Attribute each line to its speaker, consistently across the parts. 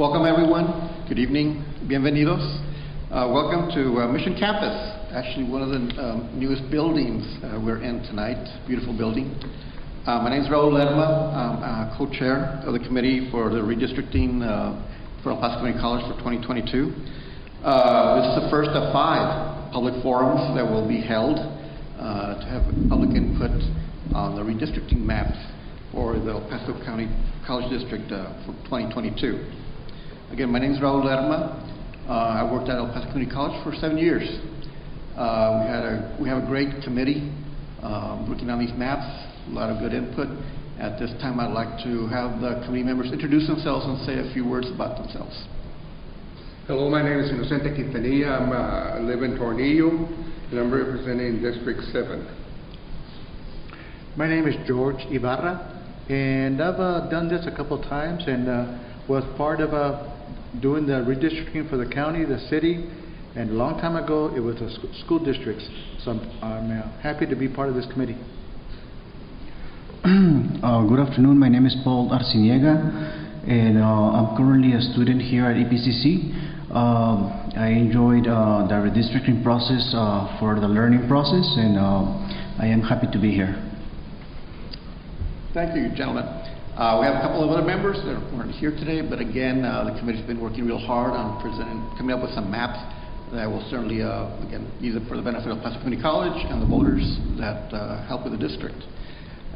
Speaker 1: Welcome everyone. Good evening. Bienvenidos. Welcome to Mission Campus. Actually one of the newest buildings we're in tonight. Beautiful building. My name is Raul Lerma. I'm co-chair of the committee for the redistricting for El Paso Community College for 2022. This is the first of 5 public forums that will be held to have public input on the redistricting maps for the El Paso County College District for 2022. Again, my name is Raul Lerma. I worked at El Paso Community College for 7 years. We have a great committee working on these maps, a lot of good input. At this time, I'd like to have the committee members introduce themselves and say a few words about themselves.
Speaker 2: Hello, my name is Inocente Quintanilla. I live in Tornillo, and I'm representing District 7.
Speaker 3: My name is George Ibarra, and I've done this a couple times and was part of doing the redistricting for the county, the city, and a long time ago it was the school districts. So I'm happy to be part of this committee.
Speaker 4: Good afternoon, my name is Paul Arciniega, and I'm currently a student here at EPCC. I enjoyed the redistricting process for the learning process, and I am happy to be here.
Speaker 1: Thank you, gentlemen. We have a couple of other members that weren't here today, but again, the committee's been working real hard on coming up with some maps that will certainly, again, either for the benefit of Paso Community College and the voters that help with the district.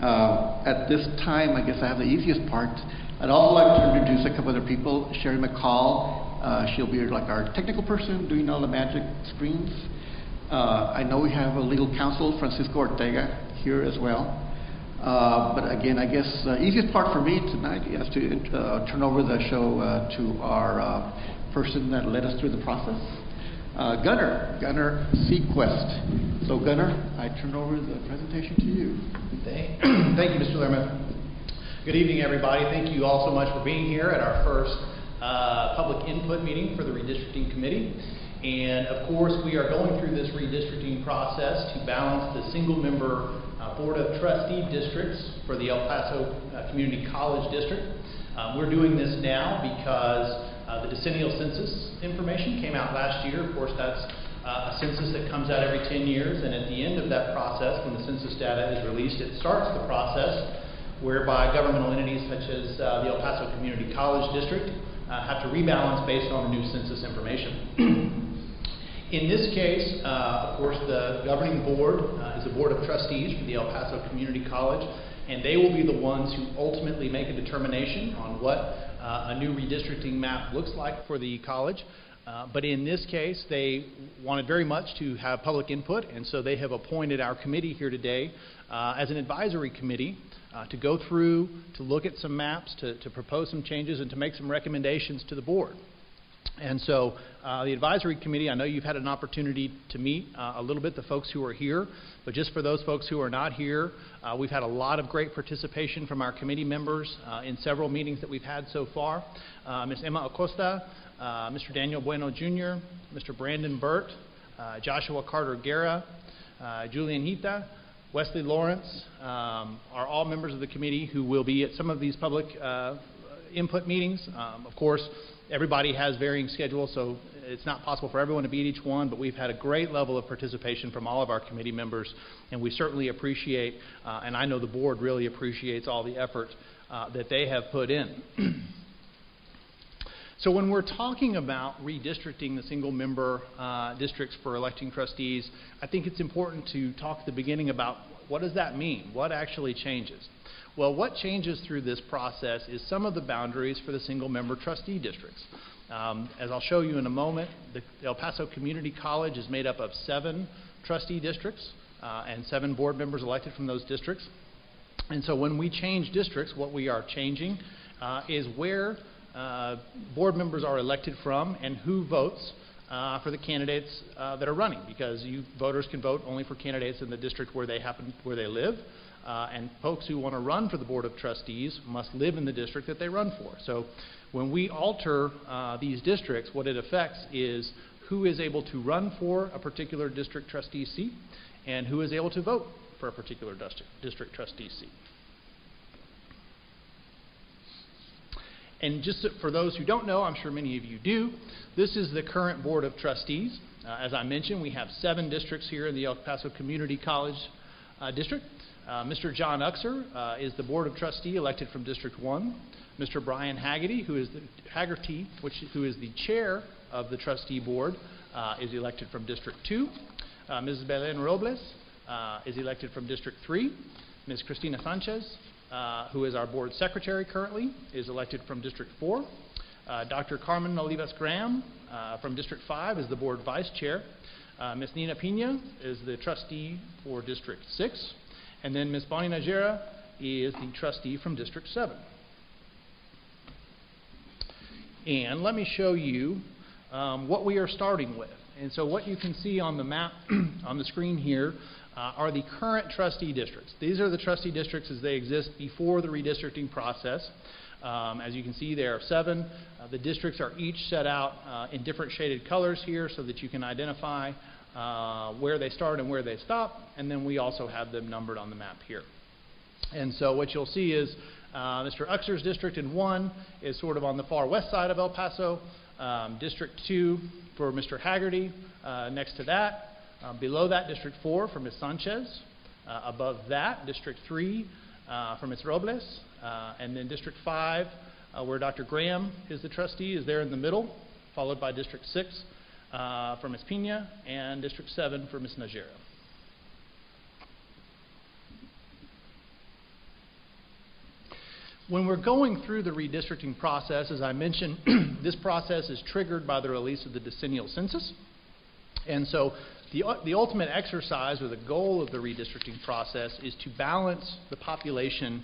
Speaker 1: At this time, I guess I have the easiest part. I'd also like to introduce a couple other people. Sherry McCall, she'll be like our technical person doing all the magic screens. I know we have a legal counsel, Francisco Ortega, here as well. But again, I guess the easiest part for me tonight is to turn over the show to our person that led us through the process, Gunnar Sequest. So Gunnar, I turn over the presentation to you.
Speaker 5: Thank you, Mr. Lerma. Good evening, everybody. Thank you all so much for being here at our first public input meeting for the redistricting committee. And of course, we are going through this redistricting process to balance the single-member Board of Trustee districts for the El Paso Community College District. We're doing this now because the decennial census information came out last year. Of course, that's a census that comes out every 10 years, and at the end of that process, when the census data is released, it starts the process whereby governmental entities such as the El Paso Community College District have to rebalance based on the new census information. In this case, of course, the governing board is the Board of Trustees for the El Paso Community College, and they will be the ones who ultimately make a determination on what a new redistricting map looks like for the college. But in this case, they wanted very much to have public input, and so they have appointed our committee here today as an advisory committee to go through, to look at some maps, to propose some changes, and to make some recommendations to the board. And so the advisory committee, I know you've had an opportunity to meet a little bit the folks who are here, but just for those folks who are not here, we've had a lot of great participation from our committee members in several meetings that we've had so far. Ms. Emma Acosta, Mr. Daniel Bueno Jr., Mr. Brandon Burt, Joshua Carter Guerra, Julian Hita, Wesley Lawrence are all members of the committee who will be at some of these public input meetings. Of course, everybody has varying schedules, so it's not possible for everyone to be at each one, but we've had a great level of participation from all of our committee members, and we certainly appreciate, and I know the board really appreciates all the effort that they have put in. So when we're talking about redistricting the single-member districts for electing trustees, I think it's important to talk at the beginning about what does that mean? What actually changes? Well, what changes through this process is some of the boundaries for the single-member trustee districts. As I'll show you in a moment, the El Paso Community College is made up of 7 trustee districts and 7 board members elected from those districts. And so when we change districts, what we are changing is where board members are elected from and who votes for the candidates that are running, because you voters can vote only for candidates in the district where they live. And folks who want to run for the Board of Trustees must live in the district that they run for. So when we alter these districts, what it affects is who is able to run for a particular district trustee seat and who is able to vote for a particular district trustee seat. And just for those who don't know, I'm sure many of you do, this is the current Board of Trustees. As I mentioned, we have 7 districts here in the El Paso Community College District. Mr. John Uxer is the Board of Trustee elected from District 1. Mr. Brian Haggerty, who is the chair of the trustee board, is elected from District 2. Mrs. Belen Robles is elected from District 3. Ms. Cristina Sanchez, who is our board secretary currently, is elected from District 4. Dr. Carmen Olivas Graham from District 5 is the board vice chair. Ms. Nina Pina is the trustee for District 6. And then Ms. Bonnie Najera is the trustee from District 7. And let me show you what we are starting with. And so what you can see on the map on the screen here are the current trustee districts. These are the trustee districts as they exist before the redistricting process. As you can see, there are 7. The districts are each set out in different shaded colors here so that you can identify where they start and where they stop. And then we also have them numbered on the map here. And so what you'll see is Mr. Uxer's district in 1 is sort of on the far west side of El Paso. District 2 for Mr. Haggerty. Next to that, below that, District 4 for Ms. Sanchez. Above that, District 3 for Ms. Robles. And then District 5, where Dr. Graham is the trustee, is there in the middle, followed by District 6 for Ms. Pina, and District 7 for Ms. Najera. When we're going through the redistricting process, as I mentioned, this process is triggered by the release of the decennial census. And so the ultimate exercise or the goal of the redistricting process is to balance the population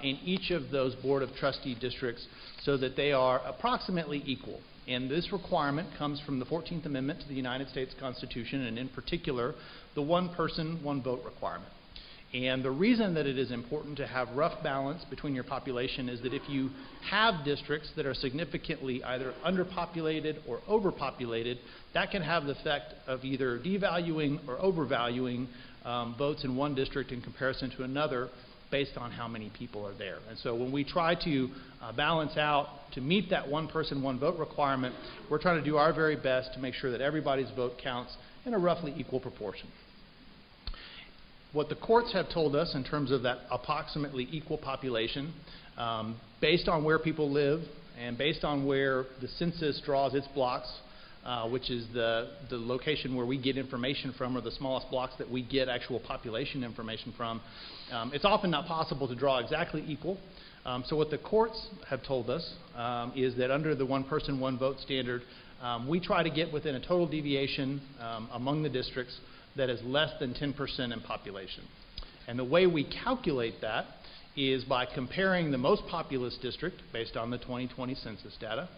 Speaker 5: in each of those Board of Trustee districts so that they are approximately equal. And this requirement comes from the 14th Amendment to the United States Constitution, and in particular, the one person, one vote requirement. And the reason that it is important to have rough balance between your population is that if you have districts that are significantly either underpopulated or overpopulated, that can have the effect of either devaluing or overvaluing votes in one district in comparison to another based on how many people are there. And so when we try to balance out to meet that one person, one vote requirement, we're trying to do our very best to make sure that everybody's vote counts in a roughly equal proportion. What the courts have told us in terms of that approximately equal population, based on where people live and based on where the census draws its blocks, which is the location where we get information from, or the smallest blocks that we get actual population information from, it's often not possible to draw exactly equal. So what the courts have told us is that under the one person, one vote standard, we try to get within a total deviation among the districts that is less than 10% in population. And the way we calculate that is by comparing the most populous district, based on the 2020 census data,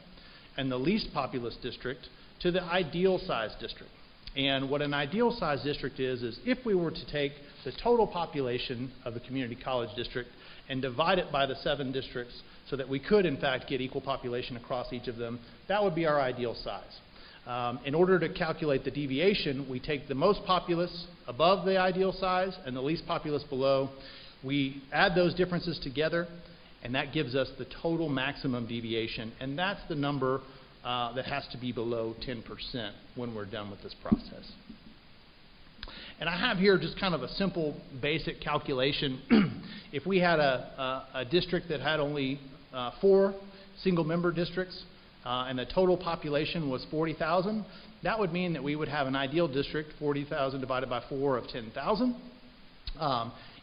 Speaker 5: and the least populous district to the ideal size district. And what an ideal size district is if we were to take the total population of the community college district and divide it by the 7 districts so that we could in fact get equal population across each of them, that would be our ideal size. In order to calculate the deviation, we take the most populous above the ideal size and the least populous below. We add those differences together, and that gives us the total maximum deviation, and that's the number that has to be below 10% when we're done with this process. And I have here just kind of a simple basic calculation. If we had a district that had only 4 single-member districts, and the total population was 40,000, that would mean that we would have an ideal district, 40,000 divided by 4 of 10,000.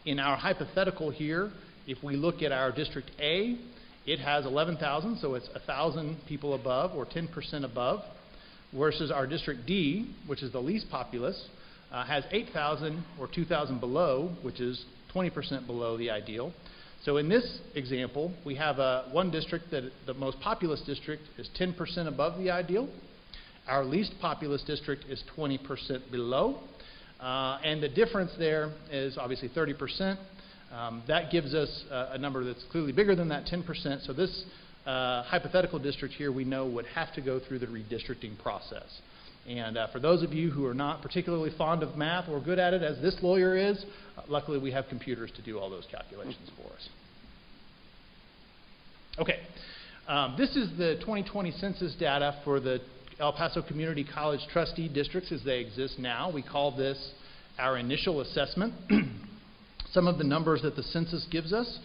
Speaker 5: In our hypothetical here, if we look at our District A, it has 11,000, so it's 1,000 people above, or 10% above, versus our District D, which is the least populous, has 8,000, or 2,000 below, which is 20% below the ideal. So in this example, we have one district that the most populous district is 10% above the ideal. Our least populous district is 20% below. And the difference there is obviously 30%. That gives us a number that's clearly bigger than that 10%. So this hypothetical district here we know would have to go through the redistricting process. And for those of you who are not particularly fond of math or good at it, as this lawyer is, luckily we have computers to do all those calculations for us. Okay, This is the 2020 census data for the El Paso Community College trustee districts as they exist now. We call this our initial assessment. Some of the numbers that the census gives us.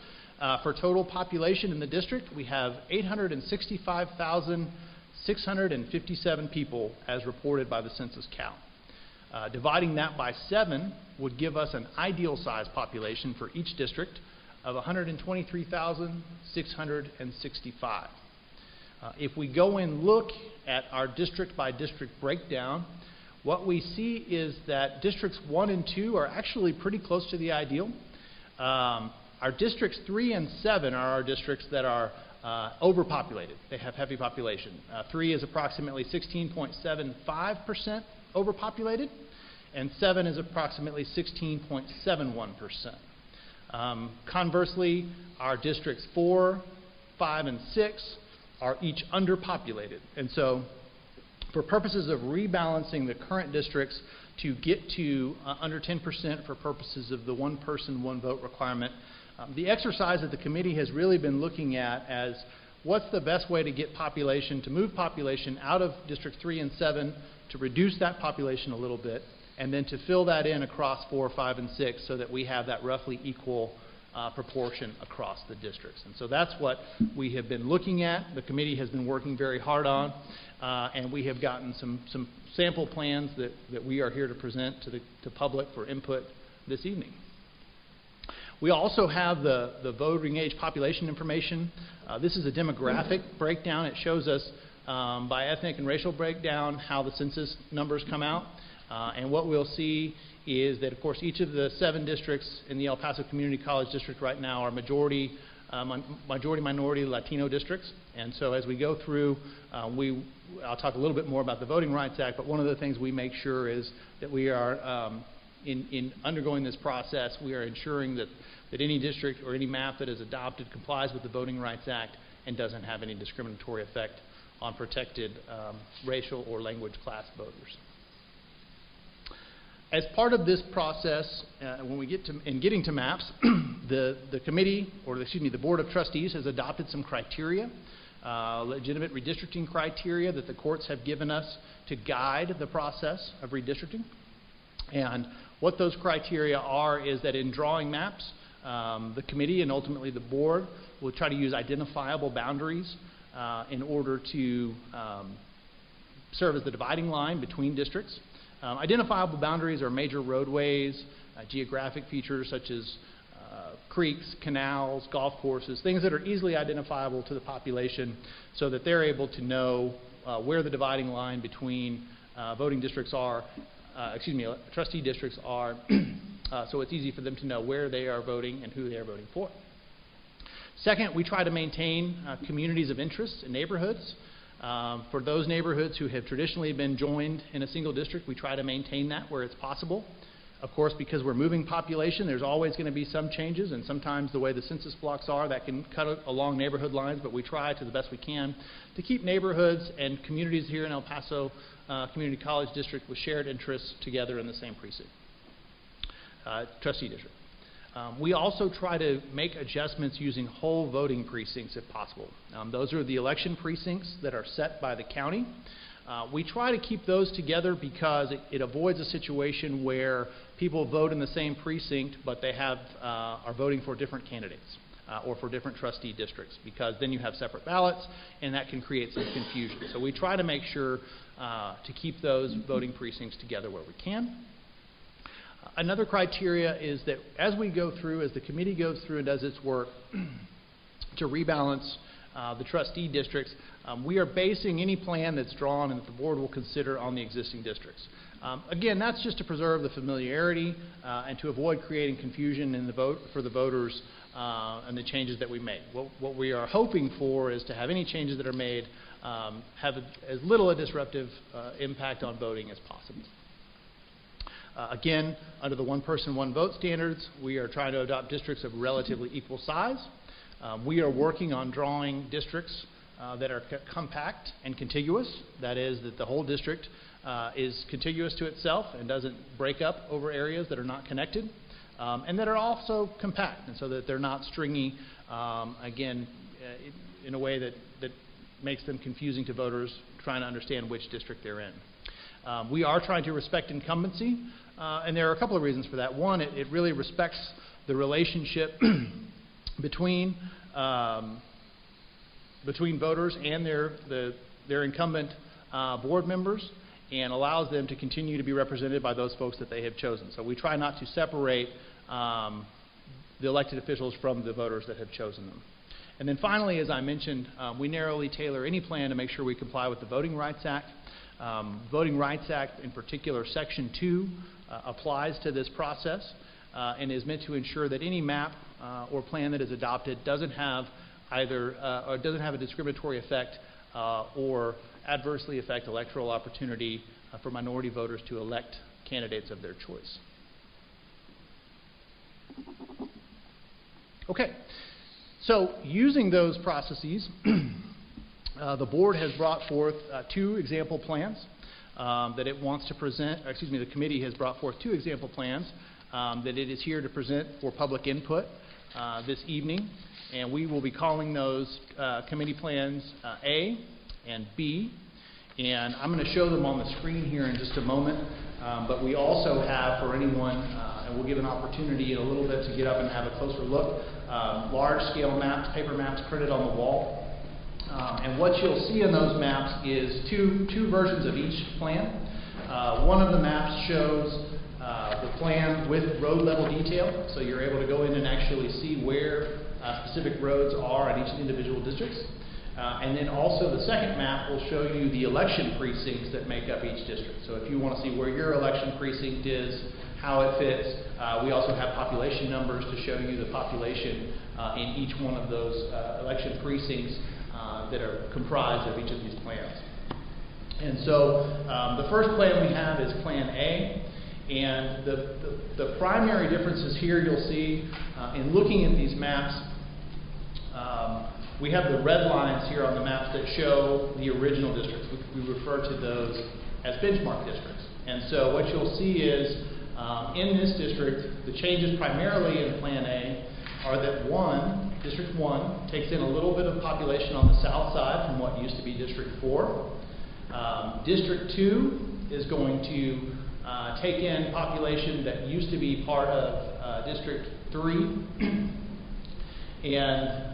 Speaker 5: For total population in the district, we have 865,657 people as reported by the census count. Dividing that by 7 would give us an ideal size population for each district of 123,665. If we go and look at our district by district breakdown, what we see is that districts 1 and 2 are actually pretty close to the ideal. Our districts 3 and 7 are our districts that are overpopulated. They have heavy population. 3 is approximately 16.75% overpopulated, and 7 is approximately 16.71%. Conversely, our districts 4, 5, and 6 are each underpopulated. And so, for purposes of rebalancing the current districts to get to under 10% for purposes of the one person, one vote requirement, the exercise that the committee has really been looking at as what's the best way to get population, to move population out of District 3 and 7, to reduce that population a little bit, and then to fill that in across 4, 5, and 6 so that we have that roughly equal proportion across the districts. And so that's what we have been looking at. The committee has been working very hard on, and we have gotten some sample plans that we are here to present to the public for input this evening. We also have the voting age population information. This is a demographic breakdown. It shows us by ethnic and racial breakdown how the census numbers come out. And what we'll see is that, of course, each of the 7 districts in the El Paso Community College District right now are majority minority Latino districts. And so as we go through, I'll talk a little bit more about the Voting Rights Act, but one of the things we make sure is that we are, in undergoing this process, we are ensuring that any district or any map that is adopted complies with the Voting Rights Act and doesn't have any discriminatory effect on protected racial or language class voters. As part of this process, when we get to getting to maps, the committee, or excuse me, the Board of Trustees has adopted some criteria, legitimate redistricting criteria that the courts have given us to guide the process of redistricting. And what those criteria are is that in drawing maps, the committee and ultimately the board will try to use identifiable boundaries in order to serve as the dividing line between districts. Identifiable boundaries are major roadways, geographic features such as creeks, canals, golf courses, things that are easily identifiable to the population so that they're able to know where the dividing line between voting districts are, trustee districts are, so it's easy for them to know where they are voting and who they are voting for. Second, we try to maintain communities of interest in neighborhoods. For those neighborhoods who have traditionally been joined in a single district, we try to maintain that where it's possible. Of course, because we're moving population, there's always going to be some changes, and sometimes the way the census blocks are, that can cut along neighborhood lines, but we try to the best we can to keep neighborhoods and communities here in El Paso Community College District with shared interests together in the same precinct, trustee district. We also try to make adjustments using whole voting precincts if possible. Those are the election precincts that are set by the county. We try to keep those together because it avoids a situation where people vote in the same precinct but they are voting for different candidates or for different trustee districts, because then you have separate ballots and that can create some confusion. So we try to make sure to keep those voting precincts together where we can. Another criteria is that as we go through, as the committee goes through and does its work to rebalance the trustee districts, we are basing any plan that's drawn and that the board will consider on the existing districts. Again, that's just to preserve the familiarity and to avoid creating confusion in the vote for the voters and the changes that we make. What we are hoping for is to have any changes that are made have as little a disruptive impact on voting as possible. Again, under the one person, one vote standards, we are trying to adopt districts of relatively equal size. We are working on drawing districts that are compact and contiguous. That is, that the whole district is contiguous to itself and doesn't break up over areas that are not connected, and that are also compact, and so that they're not stringy. Again, in a way that makes them confusing to voters trying to understand which district they're in. We are trying to respect incumbency, and there are a couple of reasons for that. One, it really respects the relationship between voters and their incumbent board members, and allows them to continue to be represented by those folks that they have chosen. So we try not to separate the elected officials from the voters that have chosen them. And then finally, as I mentioned, we narrowly tailor any plan to make sure we comply with the Voting Rights Act. Voting Rights Act, in particular, Section 2, applies to this process and is meant to ensure that any map or plan that is adopted doesn't have a discriminatory effect or adversely affect electoral opportunity for minority voters to elect candidates of their choice. Okay, so using those processes, the board has brought forth 2 example plans that it wants to present. Excuse me, the committee has brought forth 2 example plans that it is here to present for public input this evening, and we will be calling those committee plans A and B, and I'm going to show them on the screen here in just a moment, but we also have, for anyone, and we'll give an opportunity in a little bit to get up and have a closer look, large-scale maps, paper maps printed on the wall. And what you'll see in those maps is two versions of each plan. One of the maps shows the plan with road level detail, so you're able to go in and actually see where specific roads are in each individual districts. And then also the second map will show you the election precincts that make up each district. So if you want to see where your election precinct is, how it fits, we also have population numbers to show you the population in each one of those election precincts that are comprised of each of these plans. And so the first plan we have is Plan A, and the primary differences here you'll see in looking at these maps. We have the red lines here on the maps that show the original districts. We refer to those as benchmark districts. And so what you'll see is in this district, the changes primarily in Plan A are that District 1 takes in a little bit of population on the south side from what used to be District 4. District 2 is going to take in population that used to be part of District 3. And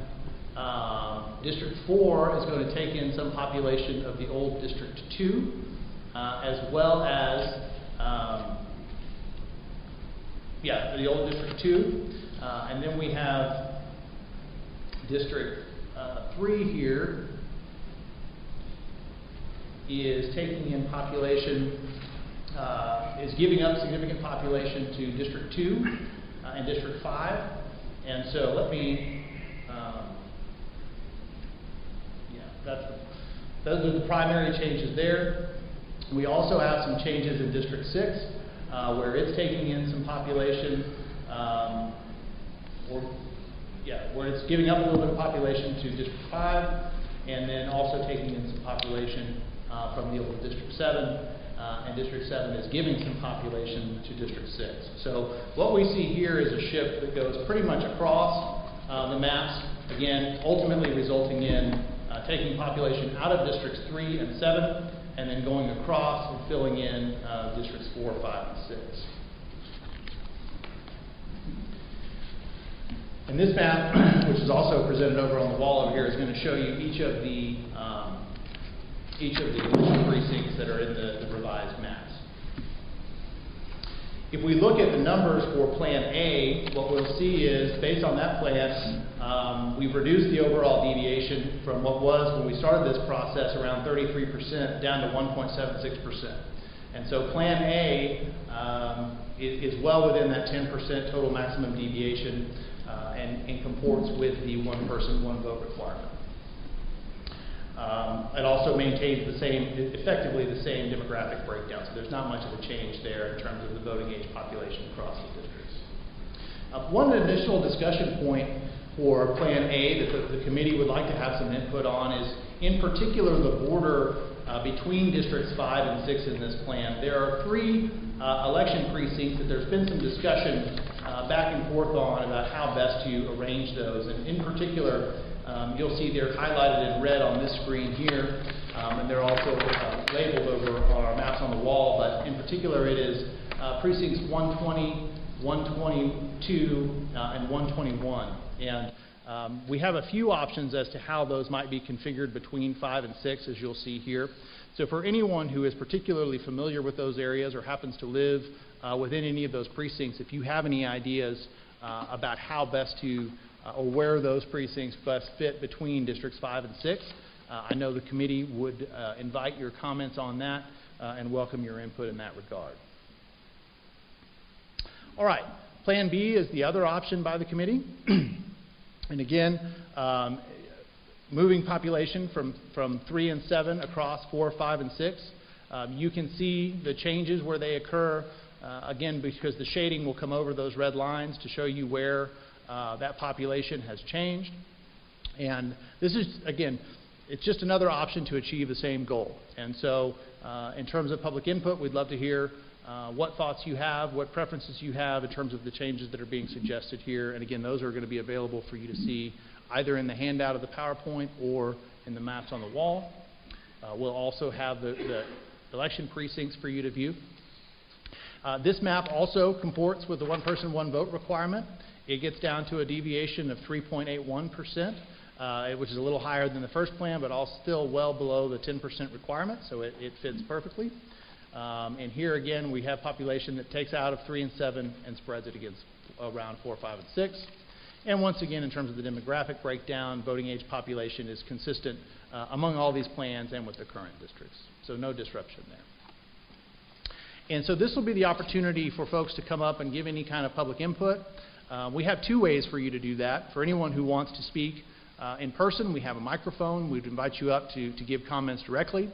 Speaker 5: District 4 is going to take in some population of the old District 2, as well as the old District 2. And then we have District 3 here is taking in population, is giving up significant population to District 2 and District 5. And so let me, those are the primary changes there. We also have some changes in District 6, where it's taking in some population, where it's giving up a little bit of population to District 5, and then also taking in some population from the old District 7, and District 7 is giving some population to District 6. So what we see here is a shift that goes pretty much across the maps, again, ultimately resulting in taking population out of Districts 3 and 7, and then going across and filling in Districts 4, 5, and 6. And this map, which is also presented over on the wall over here, is going to show you each of the election precincts that are in the revised maps. If we look at the numbers for Plan A, what we'll see is, based on that plan, we've reduced the overall deviation from what was, when we started this process, around 33% down to 1.76%. And so Plan A is well within that 10% total maximum deviation and comports with the one person, one vote requirement. It also maintains effectively the same demographic breakdown, so there's not much of a change there in terms of the voting age population across the districts. One additional discussion point for Plan A that the committee would like to have some input on is, in particular, the border between Districts 5 and 6 in this plan. There are 3 election precincts that there's been some discussion back and forth on about how best to arrange those, and in particular, You'll see they're highlighted in red on this screen here, and they're also labeled over on our maps on the wall, but in particular it is precincts 120, 122, and 121. And we have a few options as to how those might be configured between 5 and 6, as you'll see here. So for anyone who is particularly familiar with those areas or happens to live within any of those precincts, if you have any ideas about how best to or where those precincts best fit between districts 5 and 6, I know the committee would invite your comments on that and welcome your input in that regard. All right, Plan B is the other option by the committee. And again, moving population from 3 and 7 across 4, 5, and 6. You can see the changes where they occur, again, because the shading will come over those red lines to show you where that population has changed. And this is, again, it's just another option to achieve the same goal. And so in terms of public input, we'd love to hear what thoughts you have, what preferences you have in terms of the changes that are being suggested here. And again, those are going to be available for you to see either in the handout of the PowerPoint or in the maps on the wall. We'll also have the election precincts for you to view. This map also comports with the one person, one vote requirement. It gets down to a deviation of 3.81%, which is a little higher than the first plan, but all still well below the 10% requirement, so it fits perfectly. And here again, we have population that takes out of 3 and 7 and spreads it against around 4, 5, and 6. And once again, in terms of the demographic breakdown, voting age population is consistent among all these plans and with the current districts. So no disruption there. And so this will be the opportunity for folks to come up and give any kind of public input. We have 2 ways for you to do that. For anyone who wants to speak in person, we have a microphone. We'd invite you up to give comments directly.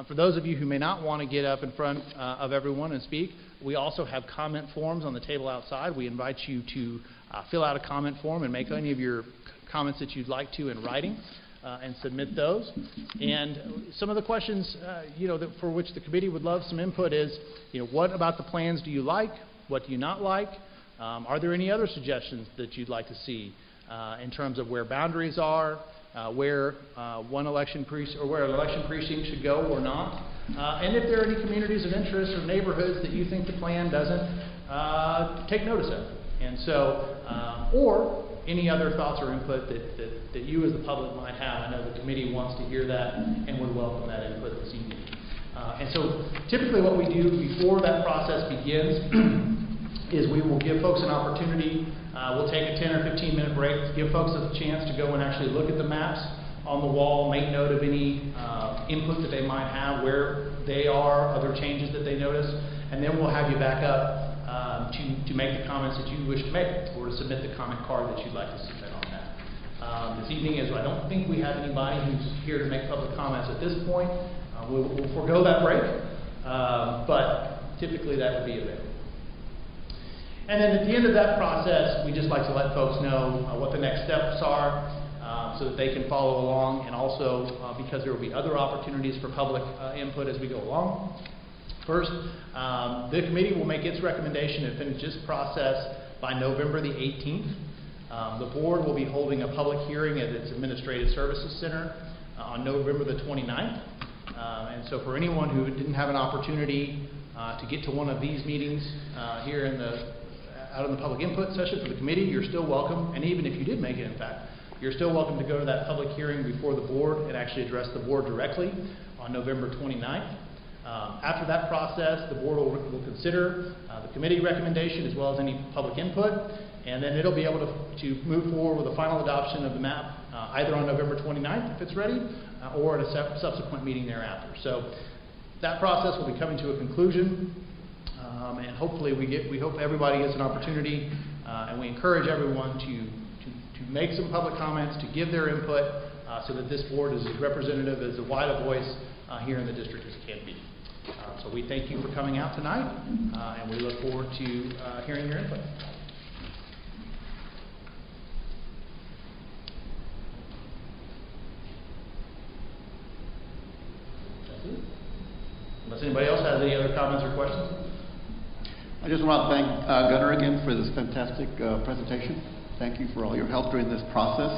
Speaker 5: For those of you who may not want to get up in front of everyone and speak, we also have comment forms on the table outside. We invite you to fill out a comment form and make any of your comments that you'd like to in writing and submit those. And some of the questions for which the committee would love some input is, what about the plans do you like? What do you not like? Are there any other suggestions that you'd like to see in terms of where boundaries are, where an election precinct should go or not, and if there are any communities of interest or neighborhoods that you think the plan doesn't take notice of, and so or any other thoughts or input that you as the public might have. I know the committee wants to hear that and would welcome that input this evening. And so typically what we do before that process begins is we will give folks an opportunity. We'll take a 10 or 15 minute break, give folks a chance to go and actually look at the maps on the wall, make note of any input that they might have, where they are, other changes that they notice, and then we'll have you back up to make the comments that you wish to make, or to submit the comment card that you'd like to submit on that. This evening, I don't think we have anybody who's here to make public comments at this point. We'll forego that break, but typically that would be available. And then at the end of that process, we just like to let folks know what the next steps are so that they can follow along, and also because there will be other opportunities for public input as we go along. First, the committee will make its recommendation and finish this process by November the 18th. The board will be holding a public hearing at its Administrative Services Center on November the 29th. And so for anyone who didn't have an opportunity to get to one of these meetings here out in the public input session for the committee, you're still welcome. And even if you did make it, in fact, you're still welcome to go to that public hearing before the board and actually address the board directly on November 29th. After that process, the board will consider the committee recommendation as well as any public input, and then it'll be able to move forward with a final adoption of the map either on November 29th if it's ready, or at a subsequent meeting thereafter. So that process will be coming to a conclusion, and hopefully we hope everybody gets an opportunity, and we encourage everyone to make some public comments, to give their input, so that this board is as representative, as wide a voice here in the district as it can be. So we thank you for coming out tonight, and we look forward to hearing your input. That's it. Unless anybody else has any other comments or questions.
Speaker 1: I just want to thank Gunnar again for this fantastic presentation. Thank you for all your help during this process.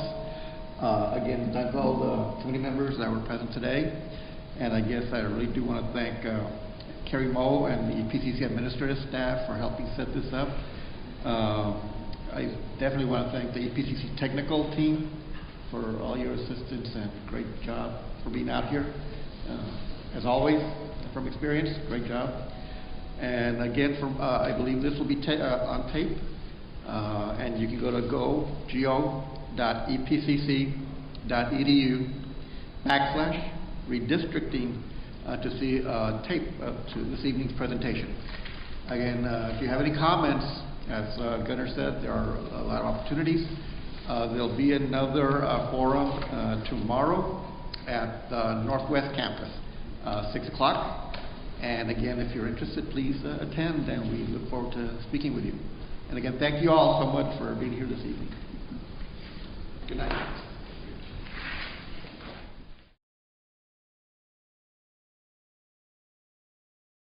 Speaker 1: Again, thank all the committee members that were present today. And I guess I really do want to thank Carrie Moe and the PCC administrative staff for helping set this up. I definitely want to thank the EPCC technical team for all your assistance and great job for being out here. As always, from experience, great job. And again, I believe this will be on tape, and you can go to go.epcc.edu/redistricting to see tape to this evening's presentation. Again, if you have any comments, as Gunnar said, there are a lot of opportunities. There'll be another forum tomorrow at the Northwest Campus, 6 o'clock. And again, if you're interested, please attend, and we look forward to speaking with you. And again, thank you all so much for being here this evening. Good night.